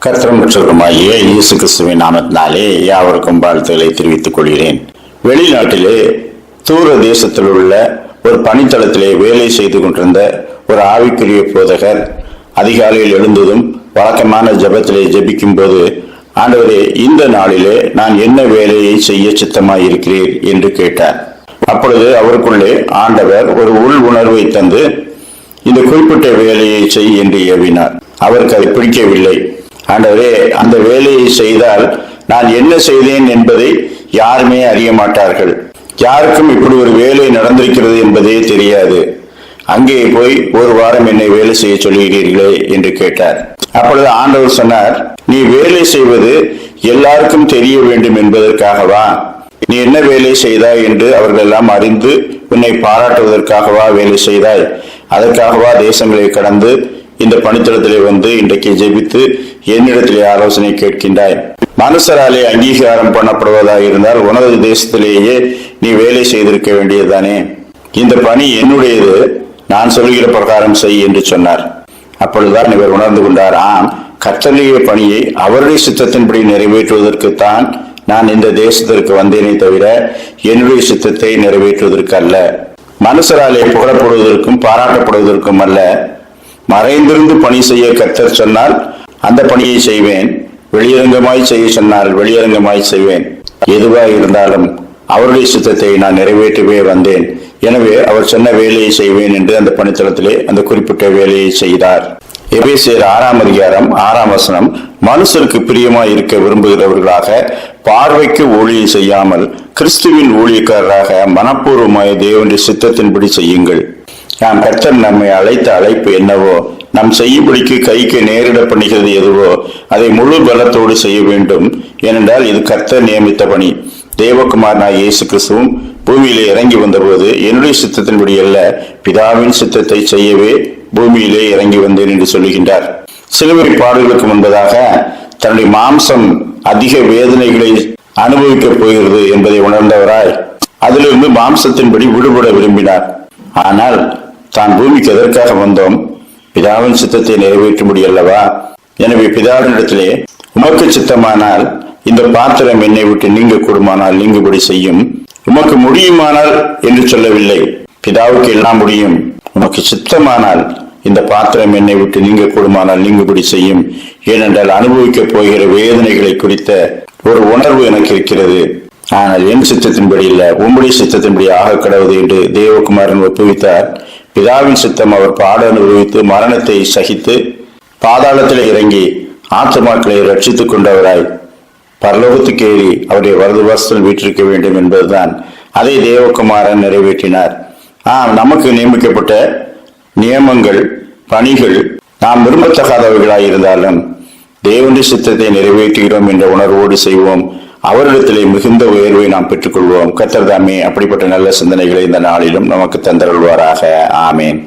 கர்த்தரும் ரட்சகருமாகிய இயேசு கிறிஸ்துவின் நாமத்தினாலே யாவருக்கும் வாழ்த்துக்களை தெரிவித்துக் கொள்கிறேன். வெளிநாட்டிலே தூர தேசத்தில் உள்ள ஒரு பணித்தளத்திலே வேலை செய்து கொண்டிருந்த ஒரு ஆவிக்குரிய போதகர் அதிகாலையில் எழுந்ததும் வழக்கமான ஜெபத்திலே ஜெபிக்கும் போது, ஆண்டவரே, இந்த நாளிலே நான் என்ன வேலையை செய்ய சித்தமாய் இருக்கிறீர் என்று கேட்டார். அப்பொழுது அவருக்குள்ளே ஆண்டவர் ஒரு உள் உணர்வை தந்து இந்த குறிப்பிட்ட வேலையை செய் என்று ஏவினார். அவருக்கு அது பிடிக்கவில்லை. ஆண்டவரே, அந்த வேலையை செய்தால் நான் என்ன செய்தேன் என்பதை யாருமே அறிய மாட்டார்கள், யாருக்கும் இப்படி ஒரு வேலை நடந்திருக்கிறது என்பதே தெரியாது, அங்கே போய் ஒரு வாரம் என்னை வேலை செய்ய சொல்கிறீர்களே என்று கேட்டார். அப்பொழுது ஆண்டவர் சொன்னார், நீ வேலை செய்வது எல்லாருக்கும் தெரிய வேண்டும் என்பதற்காகவா? நீ என்ன வேலை செய்தாய் என்று அவர்கள் எல்லாம் அறிந்து உன்னை பாராட்டுவதற்காகவா வேலை செய்தாய்? அதற்காகவா தேசங்களை கடந்து இந்த பணித்தளத்திலே வந்து இன்றைக்கு ஜெபித்து என்னிடத்திலே ஆலோசனை கேட்கின்றாய்? மனுஷராலே அங்கீகாரம் பண்ணப்படுவதாக இருந்தால் உனது தேசத்திலேயே நீ வேலை செய்திருக்க வேண்டியதுதானே. இந்த பணி என்னுடையது, நான் சொல்கிற பிரகாரம் செய் என்று சொன்னார். அப்பொழுதுதான் இவர் உணர்ந்து கொண்டார், ஆம், கர்த்தருடைய பணியை அவருடைய சித்தத்தின்படி நிறைவேற்றுவதற்குத்தான் நான் இந்த தேசத்திற்கு வந்தேனே தவிர என்னுடைய சித்தத்தை நிறைவேற்றுவதற்கு அல்ல. மனுஷராலே புகழப்படுவதற்கும் பாராட்டப்படுவதற்கும் அல்ல. மறைந்திருந்து பணி செய்ய கர்த்தர் சொன்னால் அந்த பணியை செய்வேன், வெளியரங்கமாய் செய்ய சொன்னால் வெளியரங்கமாய் செய்வேன். எதுவாக இருந்தாலும் அவருடைய சித்தத்தை நான் நிறைவேற்றவே வந்தேன், எனவே அவர் சொன்ன வேலையை செய்வேன் என்று அந்த பணித்தளத்திலே அந்த குறிப்பிட்ட வேலையை செய்தார். எபேசியர் 6ஆம் அதிகாரம் 6ஆம் வசனம், மனுஷருக்கு பிரியமாய் இருக்க விரும்புகிறவர்களாக பார்வைக்கு ஊழியம் செய்யாமல் கிறிஸ்துவின் ஊழியக்காரராக மனப்பூர்வமாய் தேவனுடைய சித்தத்தின்படி செய்யுங்கள். நாம் கர்த்தர் நம்மை அழைத்த அழைப்பு என்னவோ, நாம் செய்யும்படிக்கு கைக்கு நேரிட பண்ணுகிறது எதுவோ அதை முழு பலத்தோடு செய்ய வேண்டும். ஏனென்றால் இது கர்த்தர் நியமித்த பணி. தேவகுமாரனாய் இயேசு கிறிஸ்துவும் பூமியிலே இறங்கி வந்தபோது என்னுடைய சித்தத்தின்படி அல்ல, பிதாவின் சித்தத்தை செய்யவே பூமியிலே இறங்கி வந்தேன் என்று சொல்லுகின்றார். சிலுவை பாடுகளுக்கு முன்பதாக தன்னுடைய மாம்சம் அதிக வேதனைகளை அனுபவிக்கப் போகிறது என்பதை உணர்ந்தவராய் அதிலிருந்து மாம்சத்தின்படி விடுபட விரும்பினார். ஆனால் தான் பூமிக்கு எதற்காக வந்தோம்? பிதாவின் சித்தத்தை நிறைவேற்றும்படி அல்லவா? எனவே பிதாவினிடத்திலே உமக்கு சித்தமானால் இந்த பாத்திரம் என்னை விட்டு நீங்க கூடுமானால் நீங்குபடி செய்யும். உமக்கு முடியுமானால் என்று சொல்லவில்லை, பிதாவுக்கு எல்லாம் முடியும். உமக்கு சித்தமானால் இந்த பாத்திரம் என்னை விட்டு நீங்க கூடுமானால் நீங்குபடி செய்யும். ஏனென்றால் அனுபவிக்கப் போகிற வேதனைகளை குறித்த ஒரு உணர்வு எனக்கு இருக்கிறது. ஆனால் என் சித்தத்தின்படி இல்ல, உம்முடைய சித்தத்தின்படி ஆக கடவுது என்று தேவகுமாரன் ஒப்புவித்தார். பிதாவின் சித்தம் அவர் பாட அனுபவித்து மரணத்தை சகித்து பாதாளத்தில் இறங்கி ஆத்துமாக்களை ரட்சித்துக் கொண்டவராய் பரலோகத்துக்கு ஏறி அவருடைய வலது வாசல் வீற்றிருக்க வேண்டும் என்பதுதான். அதை தேவகுமாரன் நிறைவேற்றினார். நமக்கு நியமிக்கப்பட்ட நியமங்கள், பணிகள் நாம் விரும்பத்தகாதவைகளாய் இருந்தாலும் தேவனுடைய சித்தத்தை நிறைவேற்றுகிறோம் என்ற உணர்வோடு செய்வோம். அவரிடத்திலே மிகுந்த உயர்வை நாம் பெற்றுக்கொள்வோம். கர்த்தர் தாமே அப்படிப்பட்ட நல்ல சிந்தனைகளை இந்த நாளிலும் நமக்கு தந்தருள்வாராக. ஆமேன்.